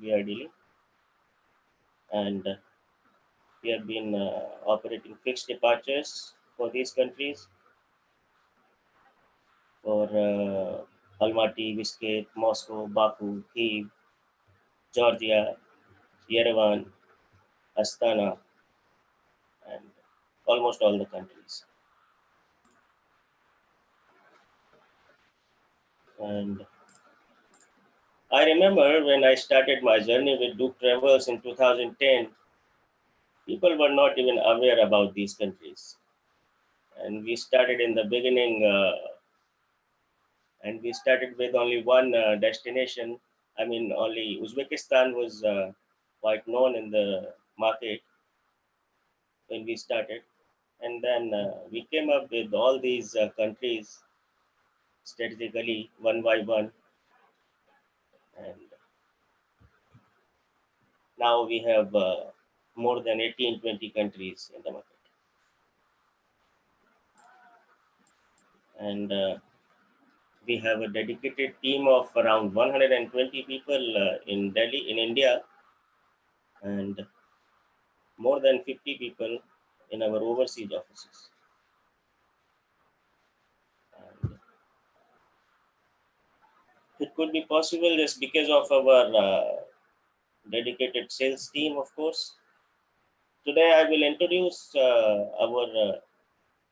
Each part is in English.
we are dealing, and we have been operating fixed departures for these countries for Almaty, Bishkek, Moscow, Baku, Kyiv, Georgia, Yerevan, Astana, and almost all the countries. And I remember when I started my journey with Dook Travels in 2010, people were not even aware about these countries. And we started in the beginning, and we started with only one destination. I mean, only Uzbekistan was quite known in the market when we started. And then we came up with all these countries strategically, one by one. And now we have more than 18, 20 countries in the market. And we have a dedicated team of around 120 people in Delhi, in India, and more than 50 people in our overseas offices. And it could be possible just because of our dedicated sales team, of course. Today, I will introduce our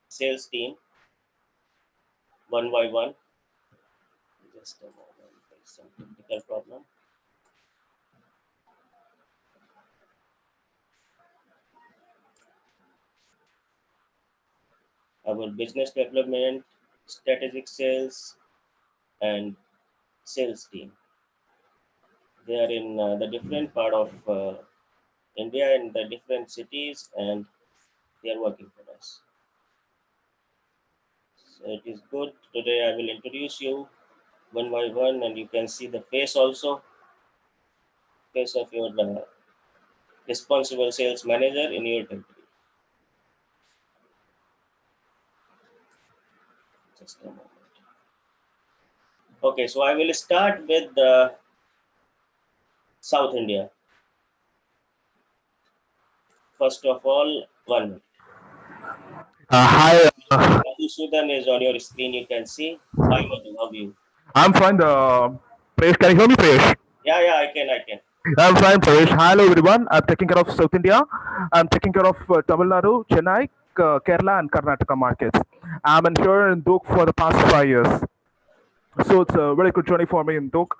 sales team one by one. Just a moment, there's some technical problem. Our business development, strategic sales, and sales team. They are in the different part of India in the different cities, and they are working for us. So it is good. Today I will introduce you one by one, and you can see the face also, face of your responsible sales manager in your country. Just a moment. Okay, so I will start with South India. First of all, one minute. Hi, Madhusudan is on your screen. You can see. Hi, Madhu. How are you? I'm fine. Prayesh, can you hear me, Prayesh? Yeah, I can. I'm fine, Prayesh. Hello, everyone. I'm taking care of South India. I'm taking care of Tamil Nadu, Chennai, Kerala, and Karnataka markets. I'm in here in Dook for the past 5 years. So it's a very good journey for me in Dook.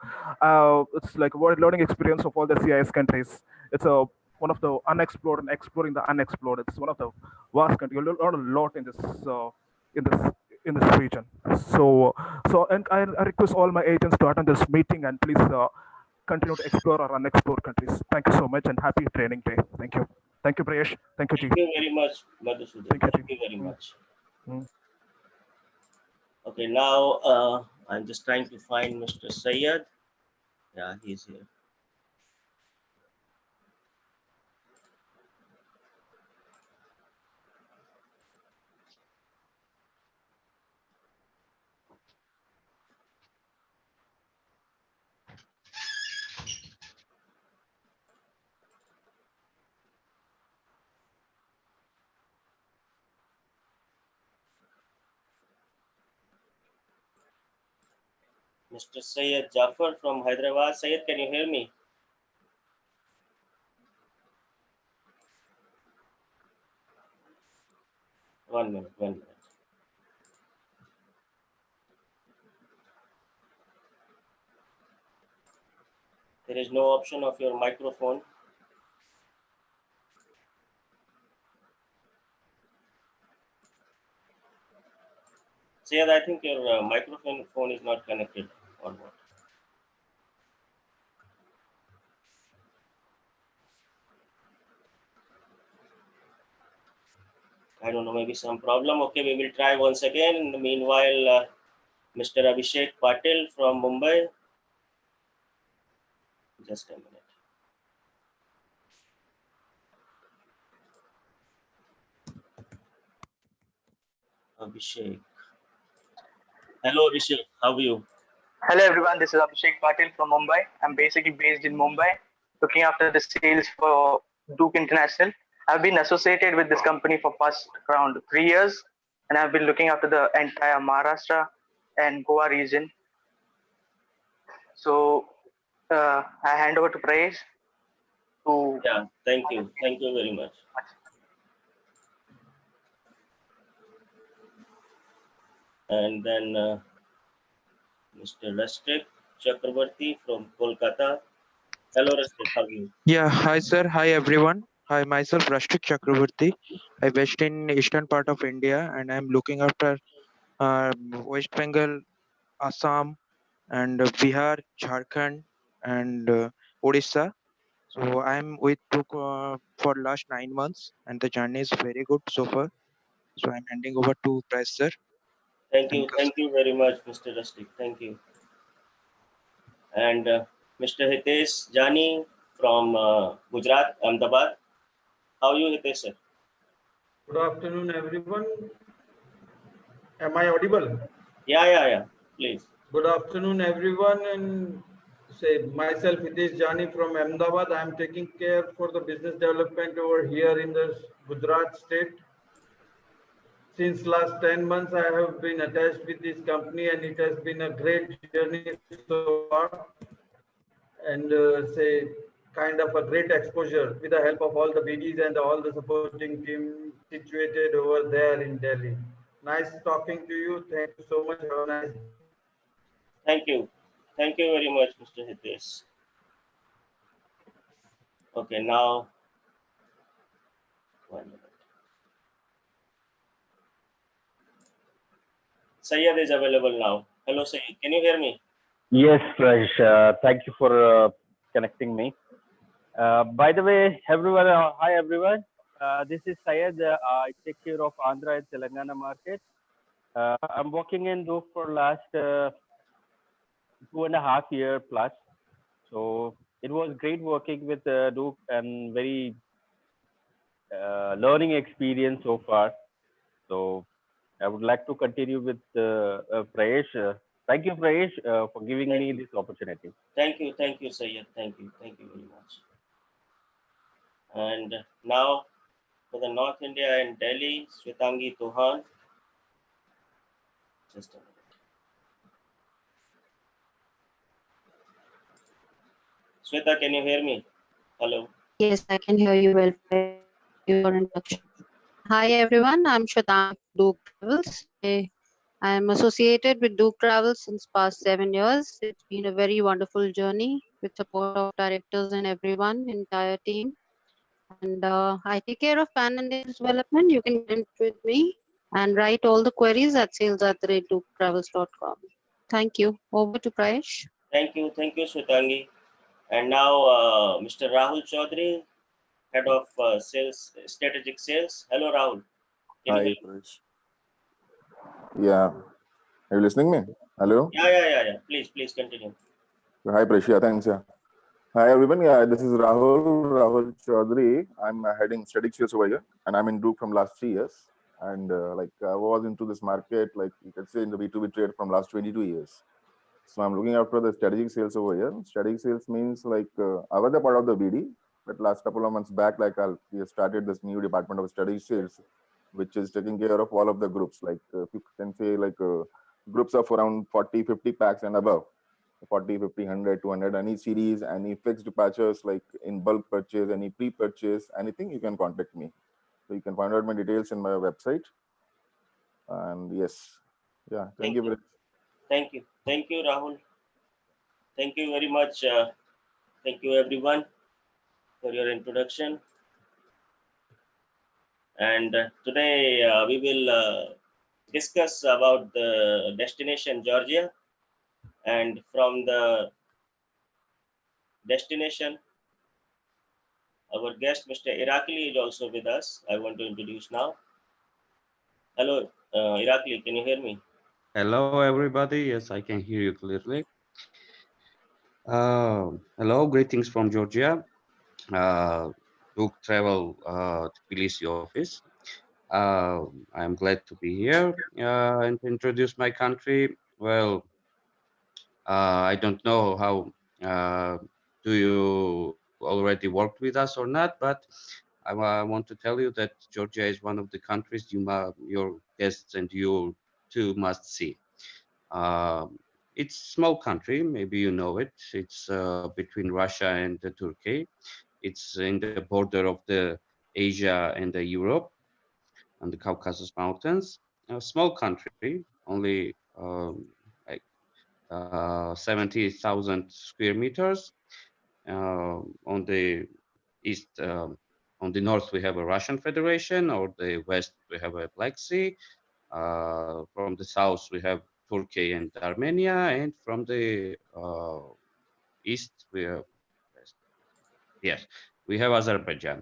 It's like a very learning experience of all the CIS countries. It's one of the unexplored and exploring the unexplored. It's one of the vast countries. You learn a lot in this in this region. And I request all my agents to attend this meeting and please continue to explore our unexplored countries. Thank you so much and happy training day. Thank you. Thank you, Prayesh. Thank you, G. Thank you very much, Madhusudan. Thank you, Thank G. you very Mm, much. mm. Okay, now I'm just trying to find Mr. Sayed. Yeah, he's here. Mr. Sayed Jafar from Hyderabad. Sayed, can you hear me? One minute. There is no option of your microphone. Sayed, I think your microphone phone is not connected or what. I don't know, maybe some problem. Okay, we will try once again. In the meanwhile, Mr. Abhishek Patil from Mumbai. Just a minute. Abhishek. Hello, Abhishek. How are you? Hello everyone, this is Abhishek Patil from Mumbai. I'm basically based in Mumbai. looking after the sales for Dook International. I've been associated with this company for past around 3 years, and I've been looking after the entire Maharashtra and Goa region. So I hand over to Prayesh to. Yeah, thank you. Thank you very much. And then Mr. Rashtrick Chakrabarti from Kolkata. Hello, Rashtrick. How are you? Yeah, hi sir, hi everyone. Hi, myself Rashtrick Chakrabarti. I based in eastern part of India and I'm looking after West Bengal, Assam and Bihar, Jharkhand and Odisha. So I'm with Dook for last 9 months and the journey is very good so far. So I'm handing over to Press sir. Thank Thank you. you. Thank you very much, Mr. Rashtrick. Thank you. And Mr. Hitesh Jani from Gujarat, Ahmedabad. How are you, Hitesh, sir? Good afternoon, everyone. Am I audible? Yeah. Please. Good afternoon, everyone. And say myself, Hitesh Jani from Ahmedabad. I am taking care for the business development over here in the Gujarat state. Since last 10 months, I have been attached with this company, and it has been a great journey so far. And say kind of a great exposure with the help of all the BDs and all the supporting team situated over there in Delhi. Nice talking to you. Thank you so much. Have a nice day. Thank you. Thank you very much, Mr. Hitesh. Okay, now, 1 minute. Sayyad is available now. Hello, Sayyad. Can you hear me? Yes, Raj. Thank you for connecting me. By the way, everyone, hi everyone. This is Syed. I take care of Andhra and Telangana market. I'm working in Dook for last 2.5 year plus. So it was great working with Dook and very learning experience so far. So I would like to continue with Prayesh. Thank you, Prayesh, for giving me this opportunity. Thank you, Sayyad. Thank you very much. And now for the North India and Delhi, Swetangi Tuhan. Just a minute. Sweta, can you hear me? Hello. Yes, I can hear you well. Thank you for introduction. Hi everyone, I'm Shwetangi of Dook Travels. I am associated with Dook Travels since past 7 years. It's been a very wonderful journey with support of directors and everyone, entire team. And I take care of pan India development. You can get in touch with me and write all the queries at sales@dooktravels.com. Thank you. Over to Prayesh. Thank you, Swetangi. And now Mr. Rahul Chaudhary, Head of Strategic Sales. Hello, Rahul. Hi, Krish. Yeah. Are you listening me? Hello? Yeah. Please continue. Hi, Krish. Yeah, thanks. Yeah. Hi, everyone. Yeah, this is Rahul Chaudhary. I'm heading strategic sales over here, and I'm in Dook from last 3 years. And I was into this market, like you could say, in the B2B trade from last 22 years. So I'm looking after the strategic sales over here. Strategic sales means I was a part of the BD, but last couple of months back, we have started this new department of strategic sales, which is taking care of all of the groups. You can say groups of around 40, 50 packs and above. 40, 50, 100, 200, any series, any fixed departures, like in bulk purchase, any pre-purchase, anything, you can contact me. So you can find out my details in my website. And yes, yeah, thank you very much. Thank you, Rahul. Thank you very much. Thank you, everyone, for your introduction. And today we will discuss about the destination Georgia. And from the destination, our guest, Mr. Irakli, is also with us. I want to introduce now. Hello, Irakli, can you hear me? Hello, everybody. Yes, I can hear you clearly. Hello, greetings from Georgia. Dook Travel Tbilisi office. I'm glad to be here and to introduce my country. Well, I don't know how do you already worked with us or not, but I want to tell you that Georgia is one of the countries your guests and you too must see. Um, it's small country, maybe you know it. It's between Russia and Turkey. It's in the border of the Asia and the Europe and the Caucasus Mountains. A small country, only like 70,000 square meters. On the east, on the north, we have a Russian Federation, or the west, we have a Black Sea. From the south, we have Turkey and Armenia, and from the east, we have yes, we have Azerbaijan.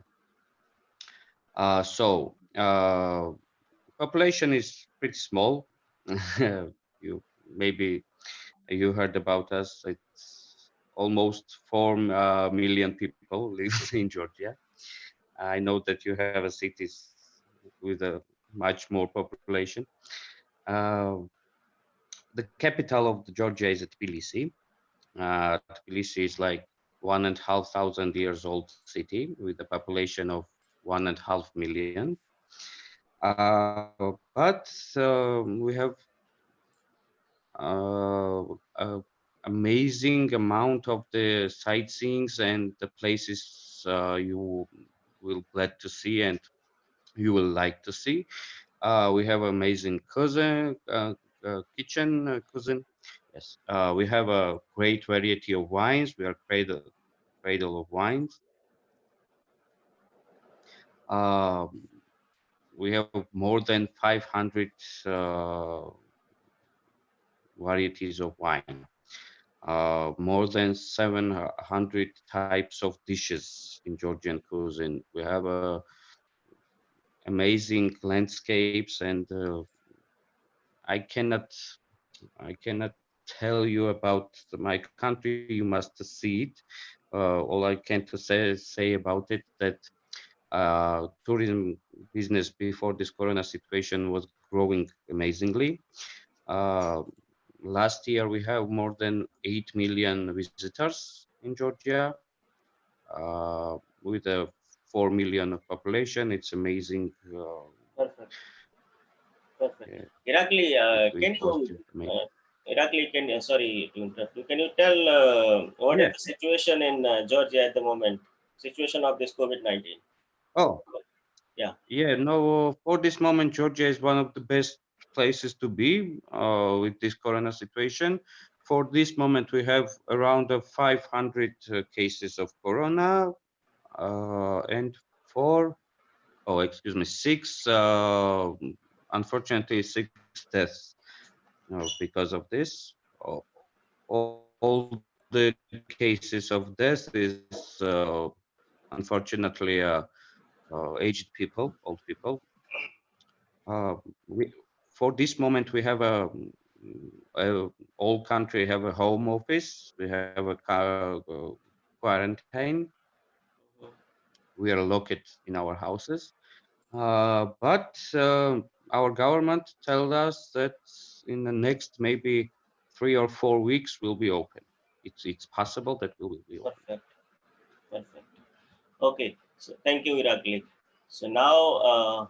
Population is pretty small. you maybe you heard about us. It's almost 4 million people live in Georgia. I know that you have a cities with a much more population. Uh, the capital of Georgia is Tbilisi. Tbilisi is like 1,500 years old city with a population of 1.5 million. We have a amazing amount of the sightseeings and the places you will glad to see and you will like to see. We have amazing cuisine. Yes, we have a great variety of wines. We are cradle of wines. Um, we have more than 500 varieties of wine. More than 700 types of dishes in Georgian cuisine. We have amazing landscapes, and I cannot tell you about my country. You must see it. All I can to say about it that tourism business before this Corona situation was growing amazingly. Uh, Last year we have more than 8 million visitors in Georgia with a 4 million of population. It's amazing. Perfect. Perfect. Yeah, Irakli, it can was you, just amazing. Irakli, sorry to interrupt you. Can you tell what is Yeah. the situation in Georgia at the moment? Situation of this COVID-19. Oh, Yeah. yeah. No, for this moment, Georgia is one of the best places to be with this Corona situation. For this moment, we have around 500 cases of Corona and six, unfortunately, six deaths because of this. All the cases of death is unfortunately aged people, old people. We for this moment we have all country have a home office. We have a quarantine. We are locked in our houses. But our government told us that in the next maybe 3 or 4 weeks we'll be open. It's possible that we will be open. Perfect. Perfect. Okay. So thank you, Irakli. So now,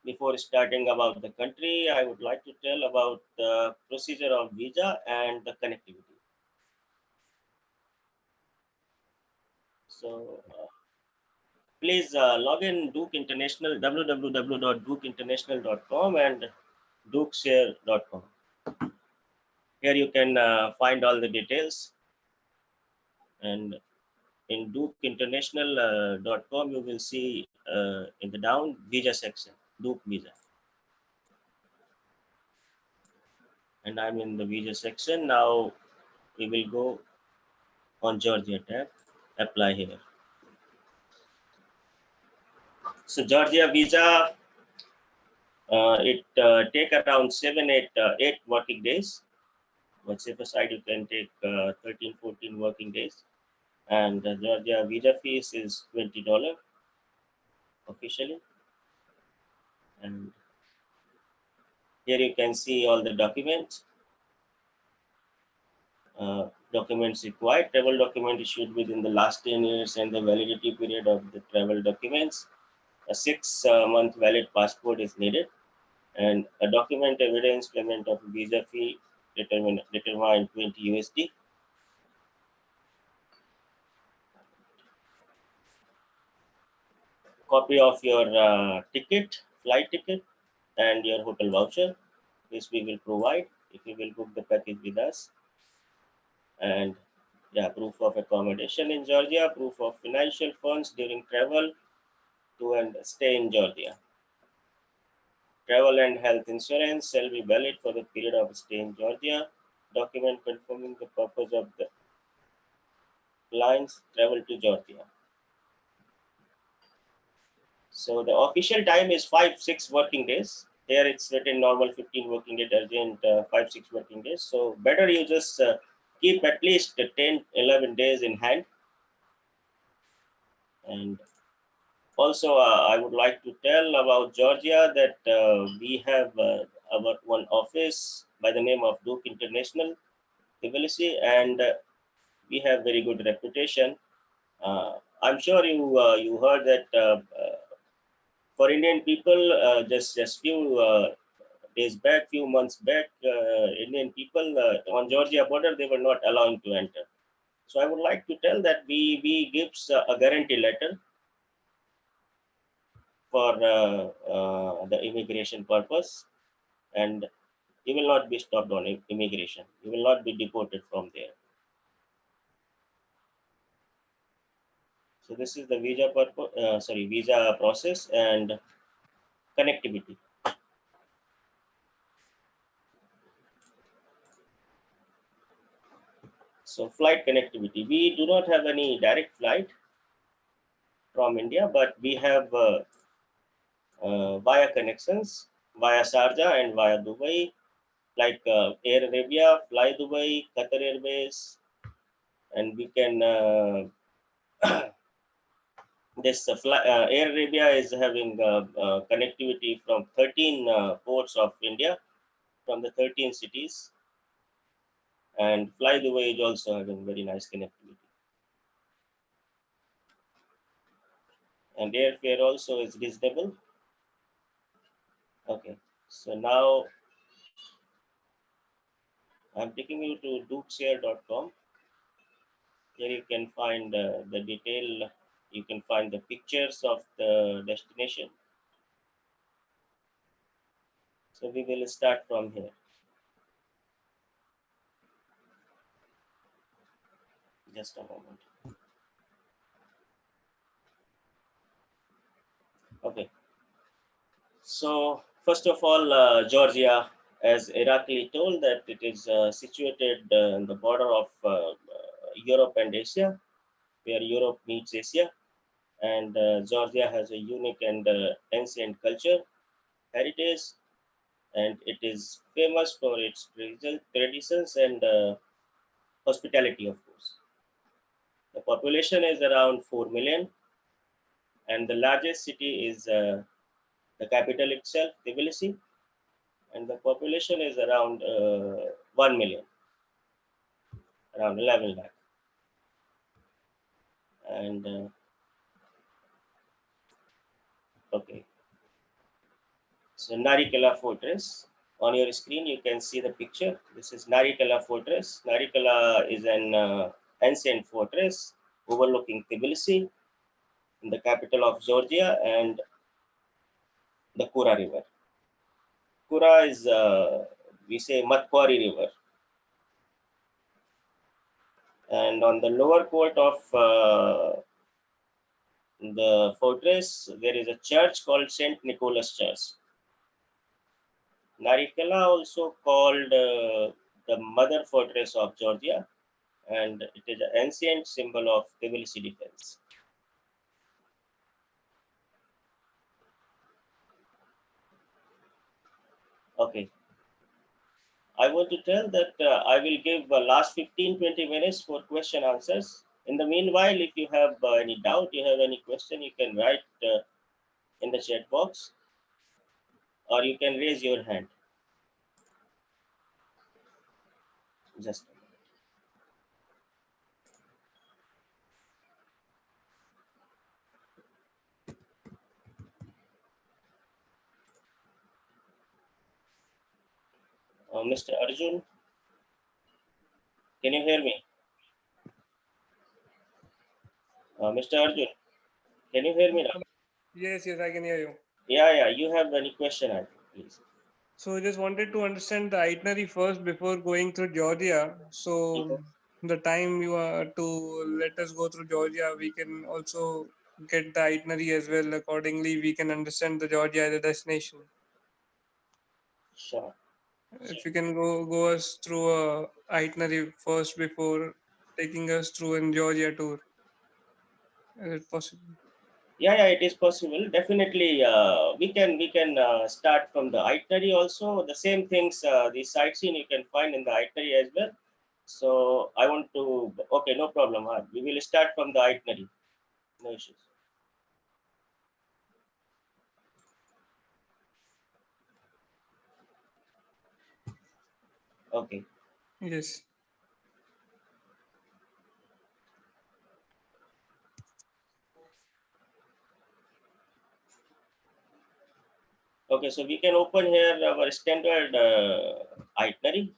before starting about the country, I would like to tell about the procedure of visa and the connectivity. So please log in Dook International, www.dookinternational.com and dookshare.com. Here you can find all the details, and in dookinternational.com you will see in the down visa section, Dook visa. And I'm in the visa section. Now we will go on Georgia tab, apply here. So Georgia visa, it take around 8 working days. But safer side, you can take 13, 14 working days. And Georgia visa fees is $20 officially. And here you can see all the documents. documents required. Travel document issued within the last 10 years and the validity period of the travel documents. A 6-month valid passport is needed, and a document evidence payment of visa fee determined 20 USD. Copy of your flight ticket, and your hotel voucher. This we will provide if you will book the package with us. And yeah, proof of accommodation in Georgia, proof of financial funds during travel to and stay in Georgia. Travel and health insurance shall be valid for the period of stay in Georgia. Document confirming the purpose of the client's travel to Georgia. So the official time is 5-6 working days. Here it's written normal 15 working days, urgent 5-6 working days. So better you just keep at least 10-11 days in hand. And also I would like to tell about Georgia that we have our one office by the name of Dook International, Tbilisi, and we have very good reputation. I'm sure you heard that for Indian people, just few days back, few months back, Indian people on Georgia border, they were not allowing to enter. So I would like to tell that we gives a guarantee letter for the immigration purpose, and you will not be stopped on immigration. You will not be deported from there. So this is the visa process and connectivity. So flight connectivity. We do not have any direct flight from India, but we have via connections via Sharjah and via Dubai, like Air Arabia, Fly Dubai, Qatar Airways, and we can Air Arabia is having connectivity from 13 ports of India, from the 13 cities, and Fly Dubai is also having very nice connectivity. And airfare also is reasonable. Okay, so now I'm taking you to dookshare.com. Here you can find the detail. You can find the pictures of the destination. So we will start from here. Just a moment. Okay. So first of all, Georgia, as Irakli told, that it is situated in the border of Europe and Asia, where Europe meets Asia, and Georgia has a unique and ancient culture, heritage, and it is famous for its traditions and hospitality, of course. The population is around 4 million, and the largest city is the capital itself, Tbilisi, and the population is around 1 million, around 11 lakh. And okay, so Narikala Fortress. On your screen, you can see the picture. This is Narikala Fortress. Narikala is an ancient fortress overlooking Tbilisi, in the capital of Georgia, and the Kura River. Kura is, we say, Matkwari River. And on the lower court of the fortress, there is a church called St. Nicholas Church. Narikala, also called the mother fortress of Georgia, and it is an ancient symbol of Tbilisi defense. Okay. I want to tell that I will give last 15-20 minutes for question answers. In the meanwhile, if you have any doubt, you have any question, you can write in the chat box, or you can raise your hand. Just a minute. Mr. Arjun, can you hear me? Mr. Arjun, can you hear me now? Yes, I can hear you. Yeah, you have any question, I think, please. So I just wanted to understand the itinerary first before going through Georgia. So the time you are to let us go through Georgia, we can also get the itinerary as well. Accordingly, we can understand the Georgia as a destination. Sure. If you can go us through a itinerary first before taking us through in Georgia tour. Is it possible? Yeah, it is possible. Definitely, we can start from the itinerary also. The same things, the sightseeing you can find in the itinerary as well. So I want to. Okay, no problem. We will start from the itinerary. No issues. Okay. Yes. Okay, so we can open here our standard itinerary.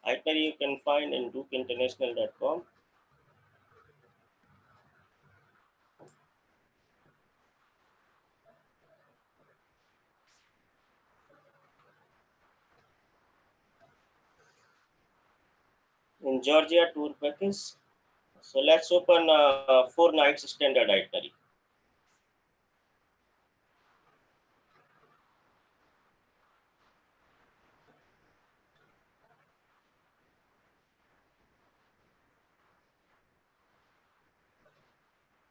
Itinerary you can find in dookinternational.com. In Georgia tour package. So let's open 4 nights standard itinerary.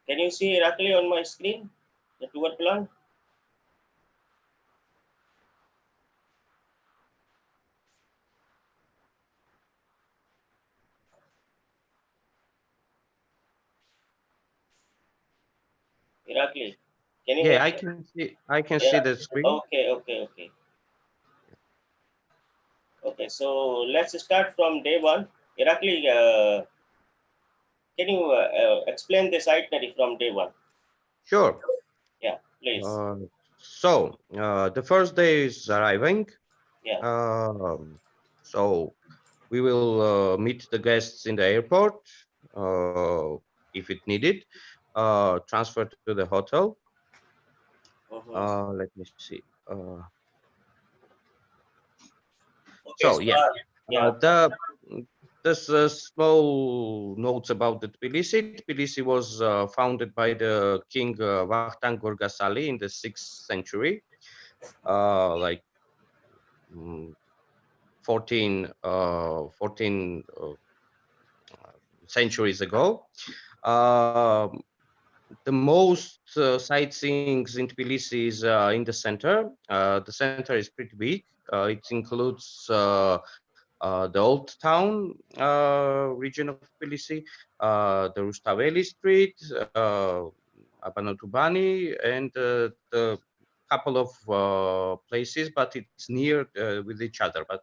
Can you see Irakli on my screen? The tour plan? Irakli, can you hear Yeah, I me? can see. I can see Yeah. the screen. Okay. Okay, so let's start from day one. Irakli, can you explain this itinerary from day one? Sure. Yeah, please. The first day is arriving. Yeah. So we will meet the guests in the airport if it needed. Transfer to the hotel. Let me see. Okay, so Yeah, yeah. there's small notes about the Tbilisi. Tbilisi was founded by the king Vakhtang Gorgasali in the 6th century, like 14 centuries ago. The most sightseeing in Tbilisi is in the center. The center is pretty big. It includes the old town region of Tbilisi, the Rustaveli Street, Abanatubani, and the couple of places, but it's near with each other. But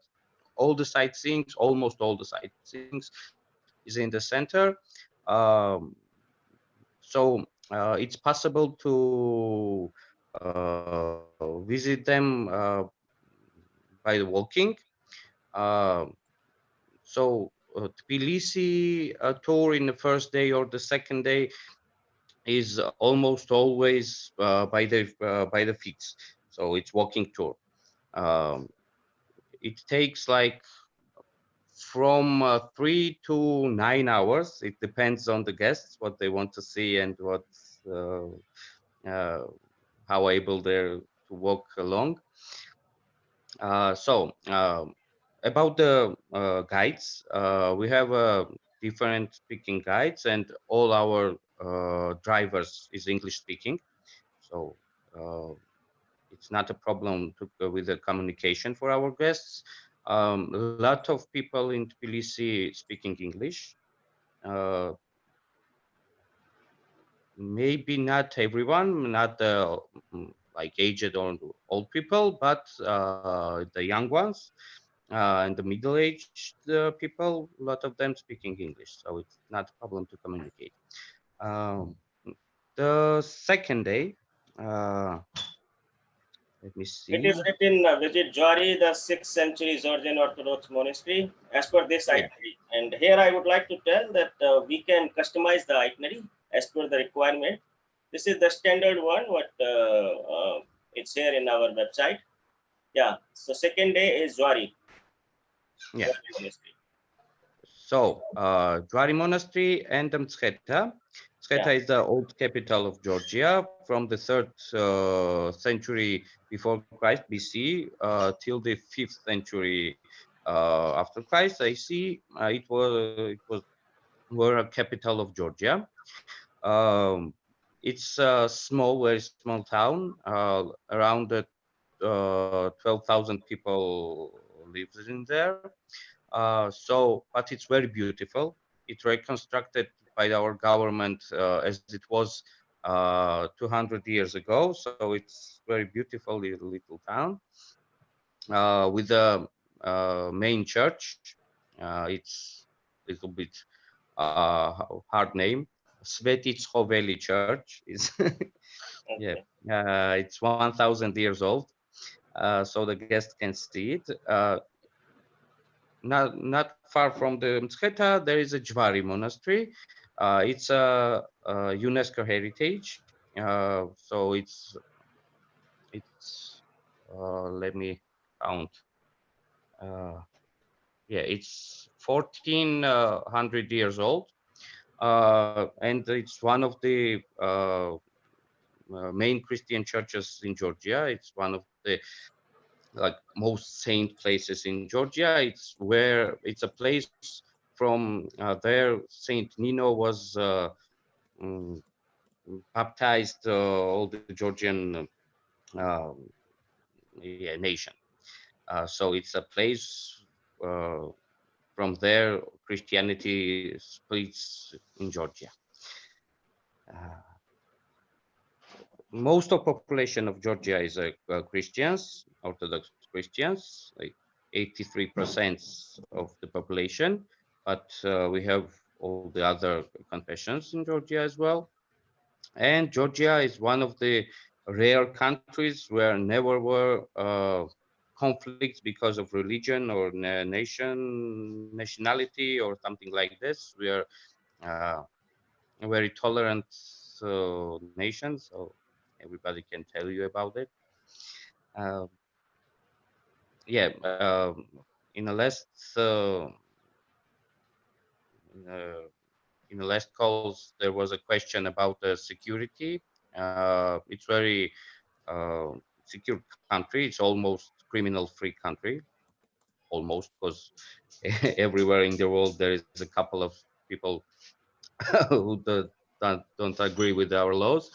all the sightseeing, almost all the sightseeing, is in the center. So it's possible to visit them by the walking. Tbilisi tour in the first day or the second day is almost always by the feet. So it's walking tour. Um, it takes like from 3 to 9 hours. It depends on the guests what they want to see and what uh, how able they're to walk along. About the guides, we have different speaking guides, and all our drivers is English speaking, so it's not a problem with the communication for our guests. A lot of people in Tbilisi speaking English. Uh, Maybe not everyone, not the like aged or old people, but the young ones and the middle-aged people, a lot of them speaking English, so it's not a problem to communicate. Um, the second day, uh, Let me It is see. written, visit Jwari, the 6th century Georgian Orthodox monastery, as per this Yeah. itinerary. And here I would like to tell that we can customize the itinerary as per the requirement. This is the standard one, what it's here in our website. Yeah. So second day is Jwari, Yeah. Jwari monastery. So, Jwari Monastery and Mtskheta. Yeah. Mtskheta is the old capital of Georgia from the 3rd century before Christ BC till the 5th century after Christ. I see it was were a capital of Georgia. Um, it's a small, very small town. Around 12,000 people lives in there. But it's very beautiful. It's reconstructed by our government as it was 200 years ago. So it's very beautiful little town with the main church. It's a little bit hard name. Svetichoveli Church is yeah. Okay. It's 1,000 years old. So the guests can see it. Not far from the Mtskheta, there is a Jwari monastery. It's a UNESCO heritage. So it's let me count. Uh, yeah, it's 1400 years old, and it's one of the main Christian churches in Georgia. It's one of the like most saint places in Georgia. It's a place from there Saint Nino was mm, baptized all the Georgian uh, yeah, nation. So it's a place from there Christianity splits in Georgia. Uh, Most of population of Georgia is Christians, Orthodox Christians, like 83% of the population. But we have all the other confessions in Georgia as well. And Georgia is one of the rare countries where never were conflicts because of religion or nationality or something like this. We are uh, a very tolerant nation, so everybody can tell you about it. Uh, yeah, in the last uh, uh, in the last calls, there was a question about the security. It's very uh, secure country. It's almost criminal-free country, almost, because everywhere in the world there is a couple of people who don't agree with our laws.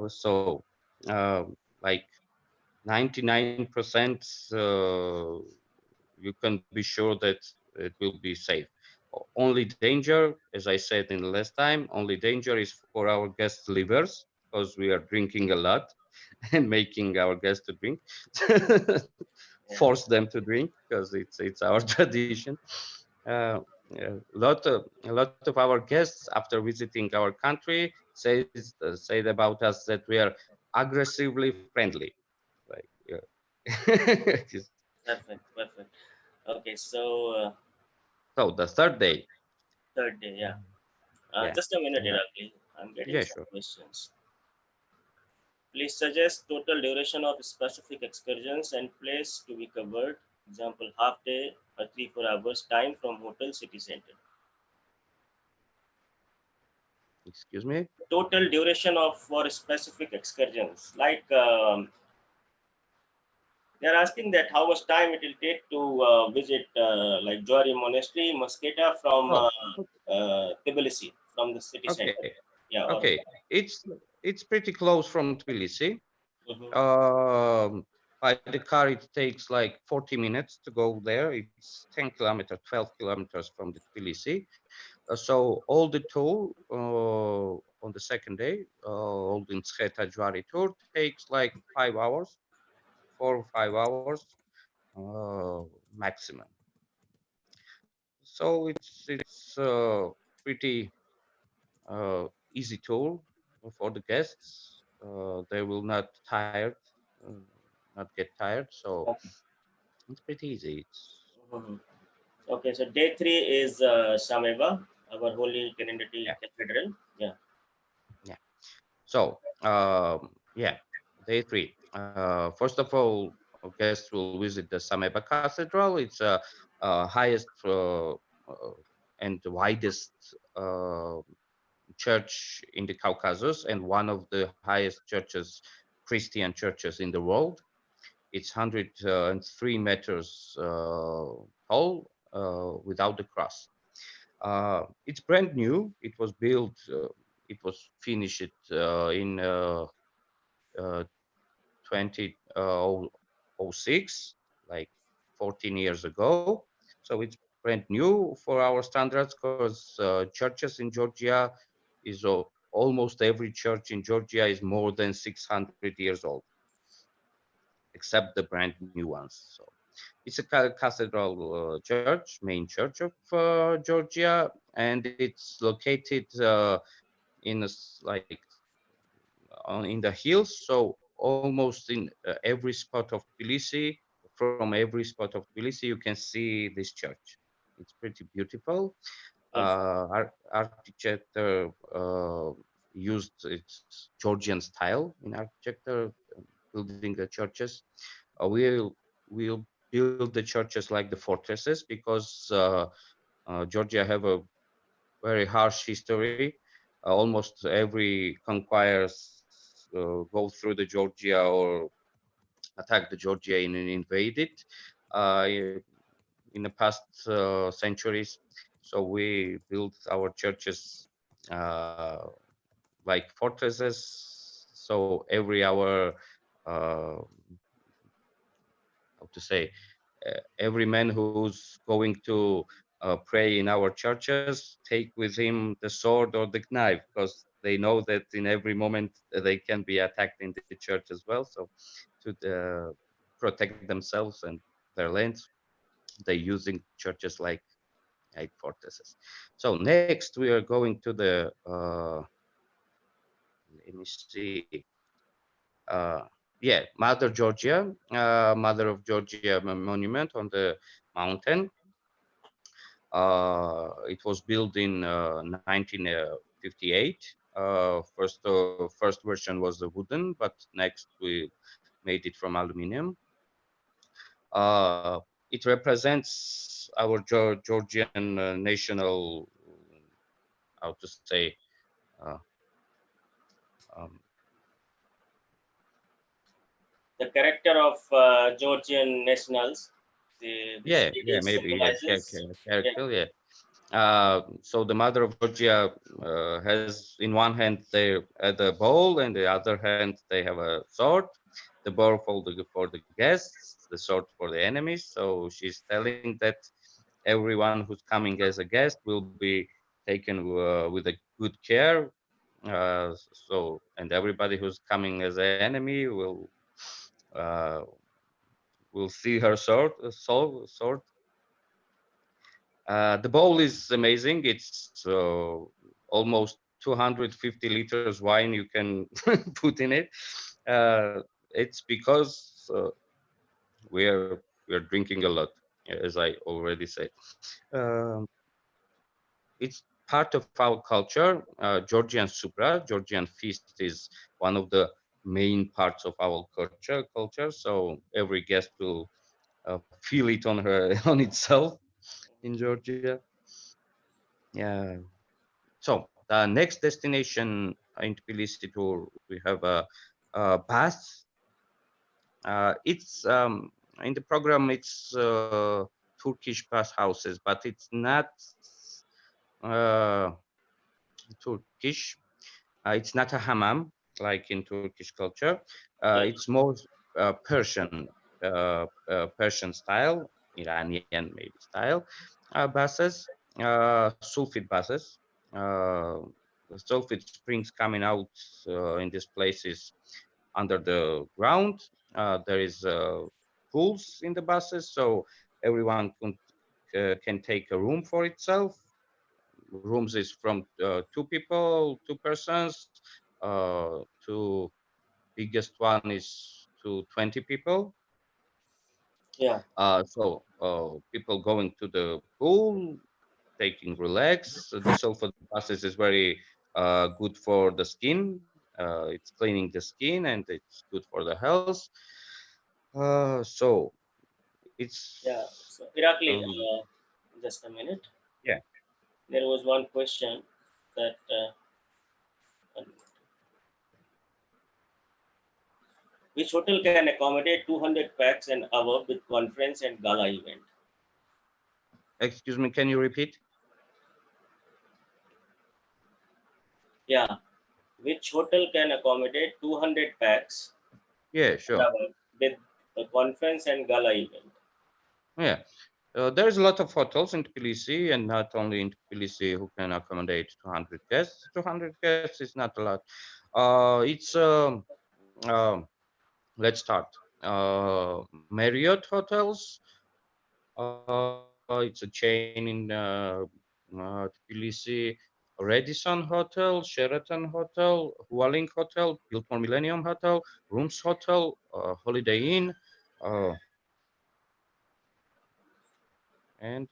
So, like 99%, you can be sure that it will be safe. Only danger, as I said in the last time, only danger is for our guests' livers because we are drinking a lot and making our guests to drink, Yeah. force them to drink because it's our tradition. A lot of our guests after visiting our country said about us that we are aggressively friendly. Like, just- Perfect. Perfect. Okay. So so the third day, third day. Yeah. yeah, Just a minute, uh, Irakli. I'm getting yeah, some sure. questions. Please suggest total duration of specific excursions and place to be covered. Example, half day or 3-4 hours time from hotel city center. Excuse me. Total duration of for specific excursions. Like they are asking that how much time it will take to visit like Jwari Monastery, Mosqueta from Oh, Tbilisi, from the city center. okay, Yeah. Or, okay. It's pretty close from Tbilisi. mhm. Um, by the car, it takes like 40 minutes to go there. It's 10 kilometers, 12 kilometers from the Tbilisi. So all the tour on the second day, all the Mtskheta Jwari tour takes like 5 hours, 4 or 5 hours maximum. So it's pretty easy tour for the guests. They will not tired. Uh, not get tired. So Okay. it's pretty easy. It's Mhm. Okay, so day three is Sameba, our Holy Trinity yeah, Cathedral. Yeah. yeah. So yeah, day three. First of all, our guests will visit the Sameba Cathedral. It's highest and widest church in the Caucasus and one of the highest churches, Christian churches in the world. It's 103 meters tall without the cross. It's brand new. It was built, it was finished in 2006, like 14 years ago. So it's brand new for our standards because churches in Georgia is almost every church in Georgia is more than 600 years old, except the brand new ones. So it's a cathedral church, main church of Georgia, and it's located in like in the hills. So almost in every spot of Tbilisi, from every spot of Tbilisi, you can see this church. It's pretty beautiful. Yes. Architecture used its Georgian style in architecture, building the churches. We'll build the churches like the fortresses because Georgia have a very harsh history. Almost every conquerors go through the Georgia or attack the Georgia and invade it in the past centuries. So we built our churches uh, like fortresses. So every our how to say every man who's going to pray in our churches take with him the sword or the knife because they know that in every moment they can be attacked in the church as well. So to protect themselves and their lands, they using churches like fortresses. So next we are going to the let me see. Yeah, Mother Georgia, Mother of Georgia monument on the mountain. It was built in 1958. First version was the wooden, but next we made it from aluminum. It represents our Georgian national, how to say, uh, um, The character of Georgian nationals. This yeah, eagle maybe, yeah, symbolizes. Yeah. character, yeah. So the mother of Georgia has in one hand the bowl, and the other hand they have a sword. The bowl for the guests, the sword for the enemies. So she's telling that everyone who's coming as a guest will be taken with a good care. And everybody who's coming as an enemy uh, will see her sword. The bowl is amazing. It's almost 250 liters wine you can put in it. Uh, it's because we're drinking a lot, as I already said. Um, it's part of our culture. Georgian supra, Georgian feast is one of the main parts of our culture. So every guest will feel it on her on itself in Georgia. Yeah. So the next destination in Tbilisi tour, we have a bath. It's in the program. It's Turkish bath houses, but it's not uh, Turkish. It's not a hammam like in Turkish culture. Yeah. It's more Persian style, Iranian maybe style bases, sulfite bases. Uh, the sulfite springs coming out in these places under the ground. There is pools in the buses, so everyone can take a room for itself. Rooms is from two people, two persons. Two biggest one is to 20 people. Yeah. People going to the pool, taking relax. The sulfur baths is very good for the skin. It's cleaning the skin and it's good for the health. So Yeah. it's So Irakli, um, just a minute. yeah. There was one question that which hotel can accommodate 200 packs and above with conference and gala event? Excuse me, can you repeat? Yeah. Which hotel can accommodate 200 packs Yeah, and sure. above with a conference and gala event? Yeah. There's a lot of hotels in Tbilisi, and not only in Tbilisi, who can accommodate 200 guests. 200 guests is not a lot. It's let's start. Marriott Hotels. It's a chain in Tbilisi. Radisson Hotel, Sheraton Hotel, Hualing Hotel, Biltmore Millennium Hotel, Rooms Hotel, Holiday Inn, uh, and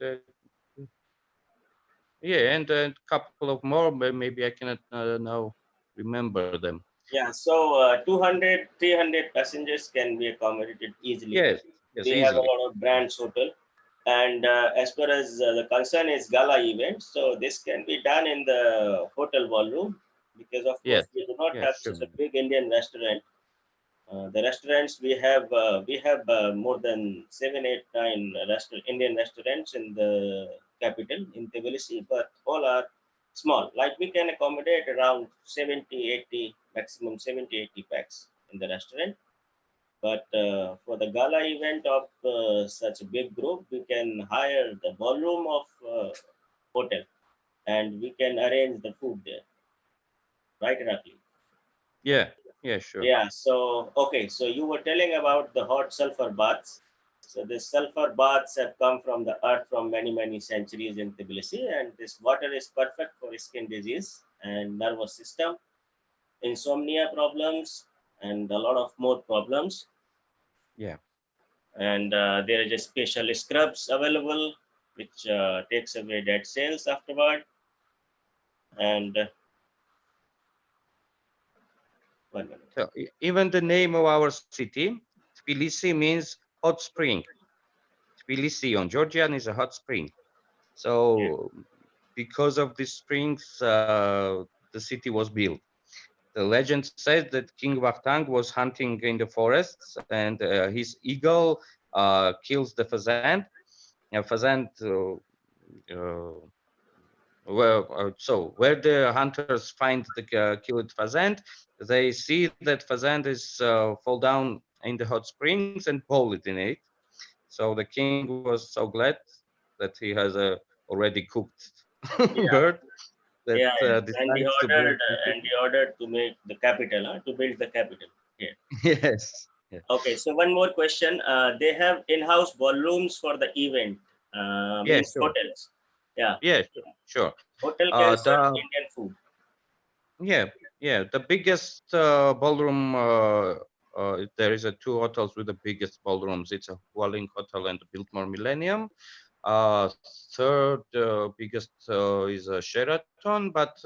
yeah, and a couple of more. Maybe I cannot now remember them. Yeah, so 200, 300 passengers can be accommodated easily. Yes, yes, We have a easily. lot of brands hotel. And as far as the concern is gala event, so this can be done in the hotel ballroom because, of Yes, course, we do not yes, have sure. such a big Indian restaurant. The restaurants we have more than 7, 8, 9 Indian restaurants in the capital in Tbilisi, but all are small. Like we can accommodate around 70, 80, maximum 70, 80 packs in the restaurant. But for the gala event of such a big group, we can hire the ballroom of hotel and we can arrange the food there, right, Rakli? Yeah, yeah, sure. Yeah, so okay, so you were telling about the hot sulfur baths. So the sulfur baths have come from the earth from many, many centuries in Tbilisi, and this water is perfect for skin disease and nervous system, insomnia problems, and a lot of more problems. Yeah. And there is a special scrubs available, which takes away dead cells afterward. And one minute. So even the name of our city, Tbilisi, means hot spring. Tbilisi on Georgian is a hot spring. Yeah, So because of these springs, the city was built. The legend says that King Vakhtang was hunting in the forests, and his eagle kills the pheasant. Pheasant so where the hunters find the killed pheasant, they see that pheasant is fall down in the hot springs and boiled in it. So the king was so glad that he has a already cooked yeah, bird that yeah, yeah. decides to build the And city. he ordered to make the capital, to build the capital. Yeah. Yes. Yeah. Okay, so one more question. They have in-house ballrooms for the event, Yeah. means Sure. hotels. Yeah, Yeah. Sure. Sure. hotel can serve The Indian food. Yeah, yeah. The biggest ballroom. There is a two hotels with the biggest ballrooms. It's a Hualing Hotel and the Biltmore Millennium. Third biggest is a Sheraton, but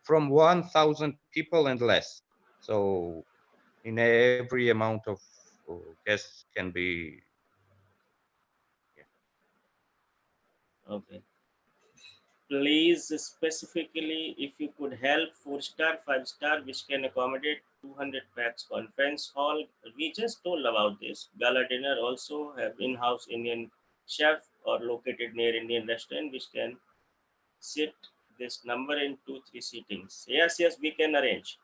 from 1,000 people and less. So in every amount of guests can be. Yeah. Okay. Please specifically, if you could help 4-star, 5-star, which can accommodate 200 packs conference hall. We just told about this. Gala dinner also have in-house Indian chef or located near Indian restaurant, which can sit this number in 2, 3 seatings. Yes, yes, we can arrange.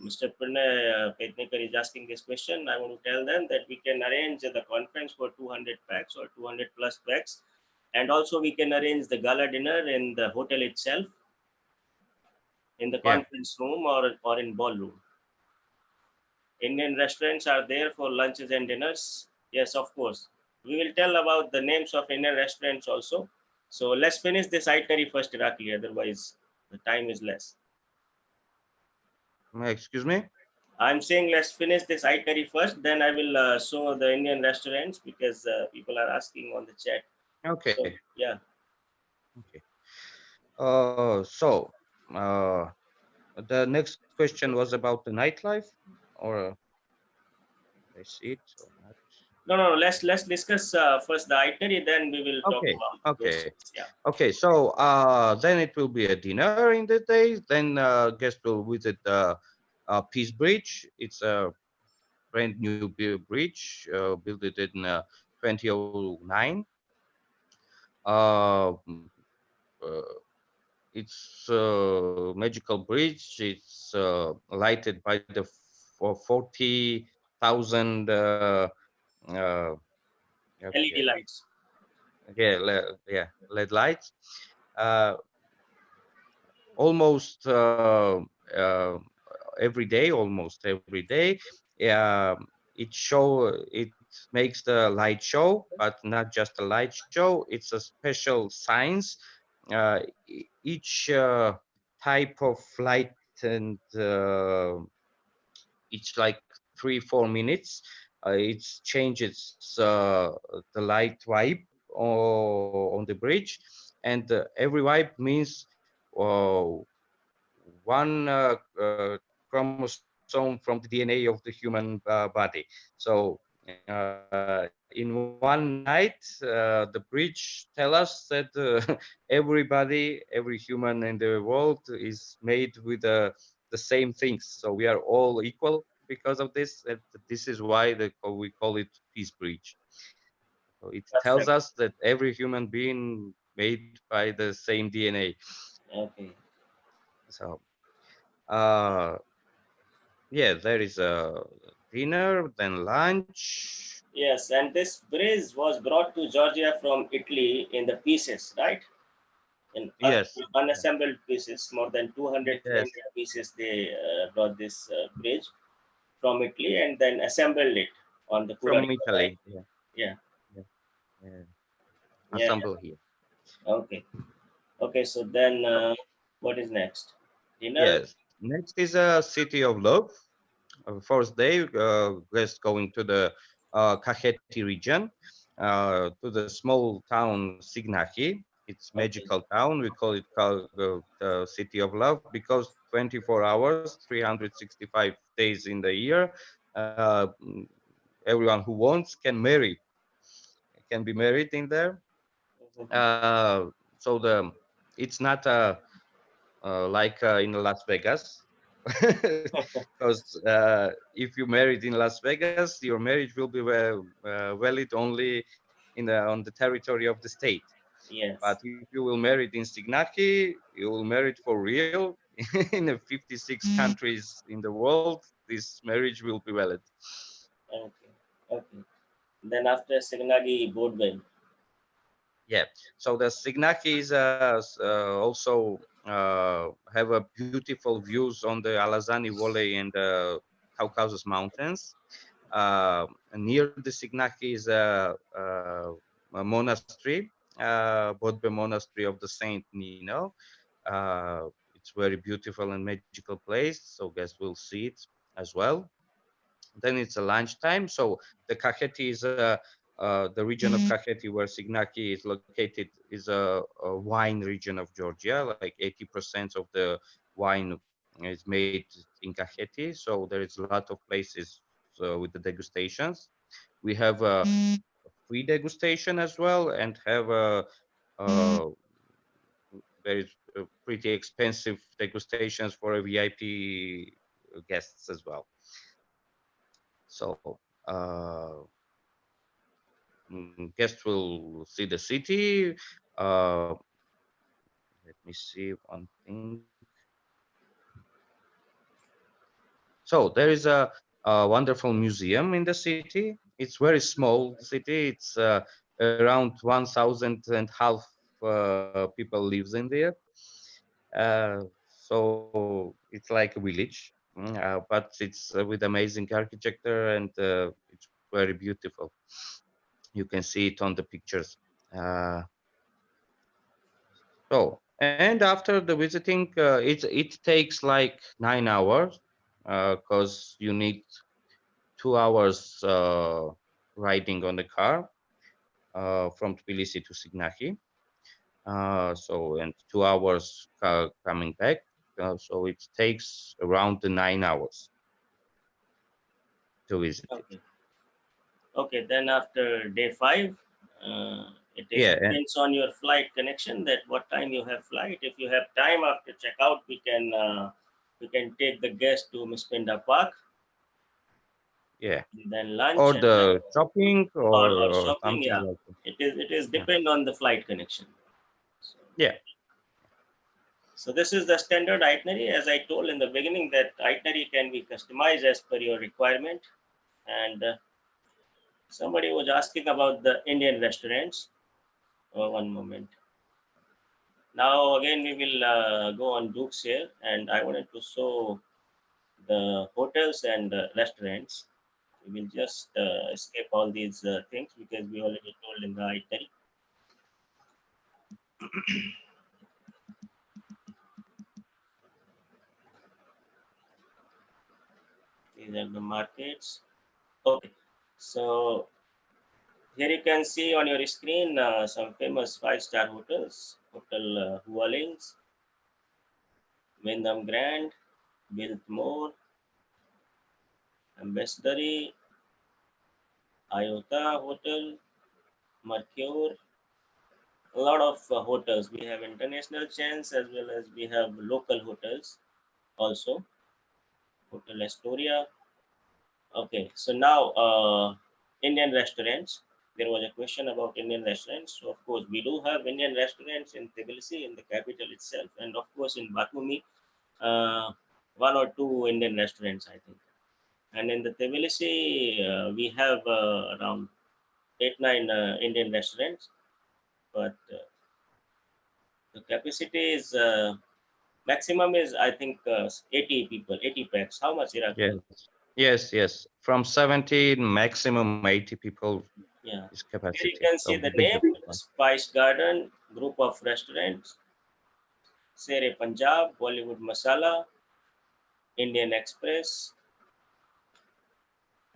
Mr. Pranay Petnikar is asking this question. I want to tell them that we can arrange the conference for 200 packs or 200 plus packs, and also we can arrange the gala dinner in the hotel itself, in the Yeah. conference room or in ballroom. Indian restaurants are there for lunches and dinners. Yes, of course. We will tell about the names of Indian restaurants also. So let's finish this itinerary first, Iraqi. Otherwise, the time is less. Excuse me. I'm saying let's finish this itinerary first, then I will show the Indian restaurants because people are asking on the chat. So, Okay. yeah. Okay. So the next question was about the nightlife, or I see it or not. No. Let's discuss first the itinerary, then we will talk Okay. about the Okay. questions. Yeah. Okay. So then it will be a dinner in the day. Then guests will visit the Peace Bridge. It's a brand new bridge built it in 2009. Uh, mm, uh, it's a magical bridge. It's lighted by the for 40,000 LED okay, lights. yeah, LED lights. Uh, almost every day, almost every day. It makes the light show, but not just a light show. It's a special science. Each type of light and each like 3-4 minutes, it changes the light vibe on the bridge, and every vibe means uh, one chromosome from the DNA of the human body. So in one night, the bridge tell us that everybody, every human in the world is made with the same things. So we are all equal because of this. And this is why we call it Peace Bridge. So it tells Perfect. us that every human being made by the same DNA. Okay. So uh, yeah, there is a dinner, then lunch. Yes, and this bridge was brought to Georgia from Italy in the pieces, right? In Yes, unassembled pieces, more than 200, yes, 300 pieces. They brought this bridge from Italy and then assembled it on the Kura from River bank. Italy. Yeah, Yeah, yeah, yeah. yeah. Assemble here. Okay. Okay. So then, what is next? Dinner. Yes. Next is a city of love. First day, guest going to the Kakheti region, to the small town Signahi. It's Okay. magical town. We call it the city of love because 24 hours, 365 days in the year, uh, mm, everyone who wants can be married in there. Mhm. So it's not like in Las Vegas, because if you married in Las Vegas, your marriage will be valid only on the territory of the state. But Yes. if you will marry in Signaki, you will marry it for real in the 56 countries in the world. This marriage will be valid. Okay. Okay. Then after Signagi Boardwell. Yeah. So the Signaki is also have a beautiful views on the Alazani Valley and the Caucasus Mountains. Near the Signaki is a monastery, Bodbe Monastery of the Saint Nino. It's very beautiful and magical place, so guests will see it as well. Then it's a lunchtime. So the Kakheti is the region of Kakheti where Signaki is located is a wine region of Georgia. Like 80% of the wine is made in Kakheti. So there is a lot of places with the degustations. We have a free degustation as well, and have a very pretty expensive degustations for a VIP guests as well. So guests will see the city. Uh, Let me see one thing. So there is a wonderful museum in the city. It's very small city. It's around 1,000 and half people lives in there. So it's like a village, but it's with amazing architecture, and it's very beautiful. You can see it on the pictures. Uh, So, and after the visiting, it takes like 9 hours. because you need 2 hours riding on the car from Tbilisi to Signahi. So and 2 hours coming back. So it takes around 9 hours to visit it. Okay. Okay, then after day 5, it is Yeah, and depends on your flight connection that what time you have flight. If you have time after checkout, we can take the guest to Mispinda Park, yeah, then lunch or and then the shopping or or shopping. something Yeah, like that. it is Yeah, depend on the flight connection. So, yeah, so this is the standard itinerary. As I told in the beginning, that itinerary can be customized as per your requirement. And somebody was asking about the Indian restaurants. Oh, one moment. Now again we will go on Dukes here, and I wanted to show the hotels and restaurants. We will just escape all these things because we already told in the itinerary. These are the markets. Okay, so here you can see on your screen some famous five-star hotels. Hotel Hualings, Wyndham Grand, Biltmore, Ambassador, Iota Hotel, Mercure. A lot of hotels. We have international chains as well as we have local hotels also. Hotel Astoria. Okay, so now Indian restaurants. There was a question about Indian restaurants. So of course we do have Indian restaurants in Tbilisi, in the capital itself, and of course in Batumi, uh, one or two Indian restaurants, I think. And in the Tbilisi, we have around 8, 9 Indian restaurants, but the capacity is maximum is I think 80 people, 80 packs. How much, Iraqi? yes, yes, yes. From 70, maximum 80 people Yeah. is Here you capacity can see of the the big name one. Spice Garden, group of restaurants, Sere Punjab, Bollywood Masala, Indian Express,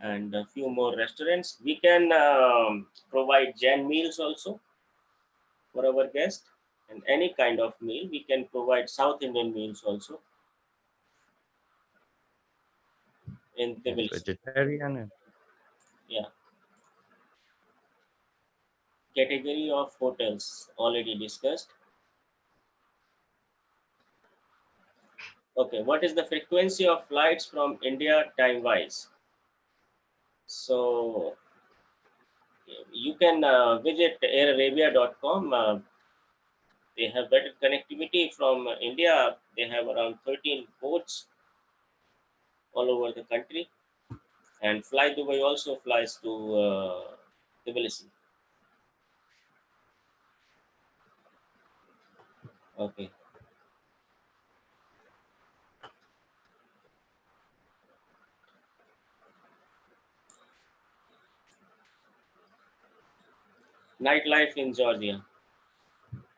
and a few more restaurants. We can provide Jain meals also for our guests, and any kind of meal. We can provide South Indian meals also in Yes, Tbilisi. vegetarian. And, Yeah. Category of hotels already discussed. Okay, what is the frequency of flights from India time-wise? So you can visit airarabia.com. They have better connectivity from India. They have around 13 ports all over the country. And Fly Dubai also flies to Tbilisi. Okay. Nightlife in Georgia.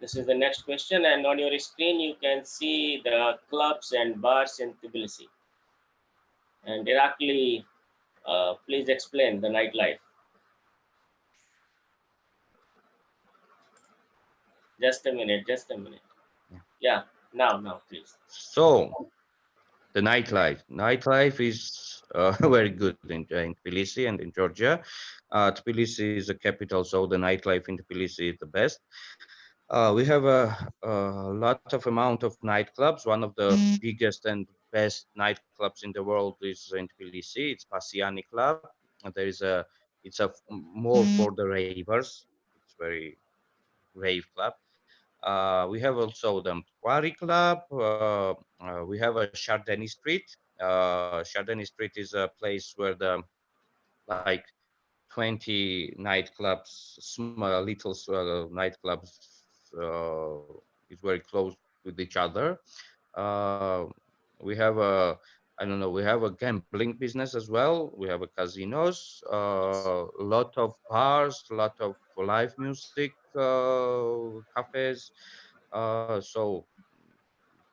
This is the next question. And on your screen, you can see the clubs and bars in Tbilisi. And Irakli, please explain the nightlife. Just a minute, just a minute. yeah. Yeah, now, please. So the nightlife. Nightlife is very good in Tbilisi and in Georgia. Tbilisi is the capital, so the nightlife in Tbilisi is the best. We have a lot of amount of nightclubs. One of the biggest and best nightclubs in the world is in Tbilisi. It's Pasiani Club. There is it's more for the ravers. It's very rave club. We have also the Quarry Club. We have a Chardonnay Street. Chardonnay Street is a place where the like 20 nightclubs, small little nightclubs, is very close with each other. Uh, we have a, I don't know, we have a gambling business as well. We have a casinos, a lot of bars, a lot of live music, cafes. So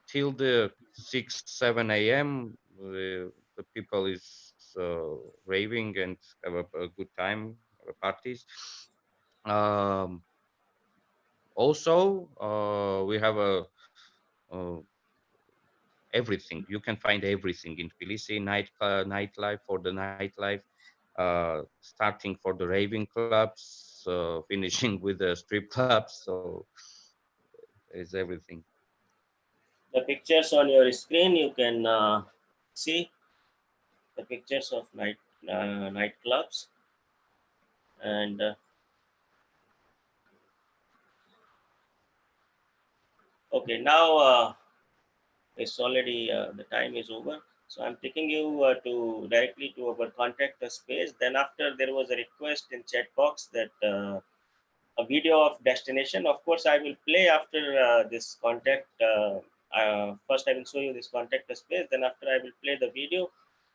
till the 6, 7 a.m. the people is raving and have a good time, parties. Um, Also, we have uh, everything. You can find everything in Tbilisi, nightlife for the nightlife, starting for the raving clubs, finishing with the strip clubs. So there's everything. The pictures on your screen, you can see the pictures of nightclubs, and okay, now it's already the time is over. So I'm taking you to directly to our contact us page. Then after there was a request in chat box that a video of destination. Of course, I will play after this contact. First, I will show you this contact us page. Then after I will play the video.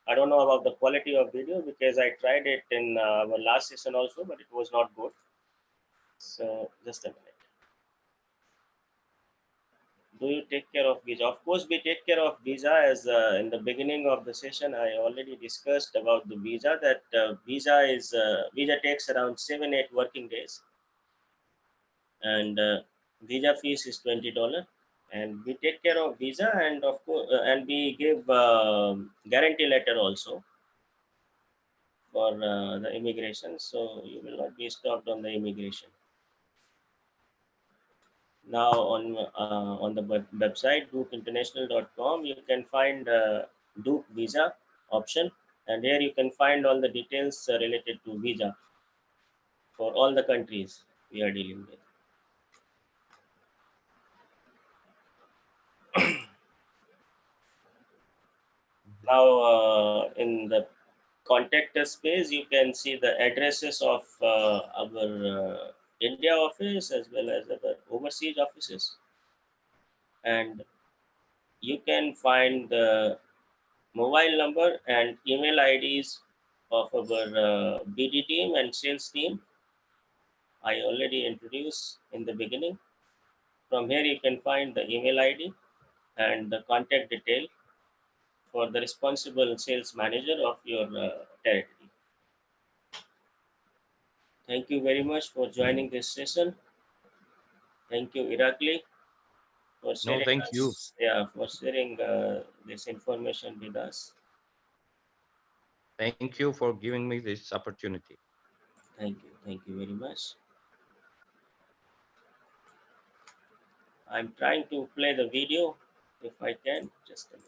I don't know about the quality of video because I tried it in our last session also, but it was not good. So just a minute. Do you take care of visa? Of course, we take care of visa. As in the beginning of the session, I already discussed about the visa. That visa takes around 7-8 working days, and visa fees is $20. And we take care of visa, and of course, and we give guarantee letter also for the immigration. So you will not be stopped on the immigration. Now on the website dookinternational.com, you can find Dook visa option, and here you can find all the details related to visa for all the countries we are dealing with. Now in the contact us page, you can see the addresses of our India office as well as our overseas offices, and you can find the mobile number and email IDs of our BD team and sales team. I already introduced in the beginning. From here, you can find the email ID and the contact detail for the responsible sales manager of your territory. Thank you very much for joining this session. Thank you, Irakli, for No, sharing thank you. us, for sharing this information with us. Thank you for giving me this opportunity. Thank you very much. I'm trying to play the video if I can. Just a minute.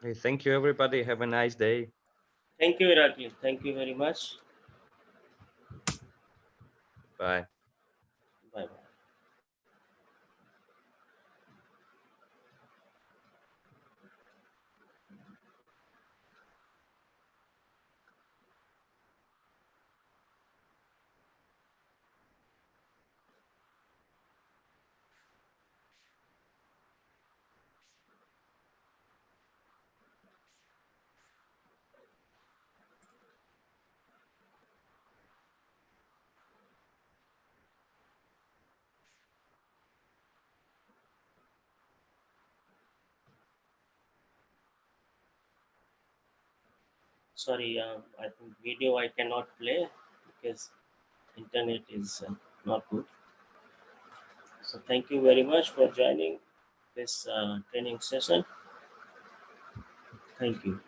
Hey, thank you, everybody. Have a nice day. Thank you, Irakli. Thank you very much. Bye. Bye bye. Sorry, I think video I cannot play because internet is not good. So thank you very much for joining this training session. Thank you.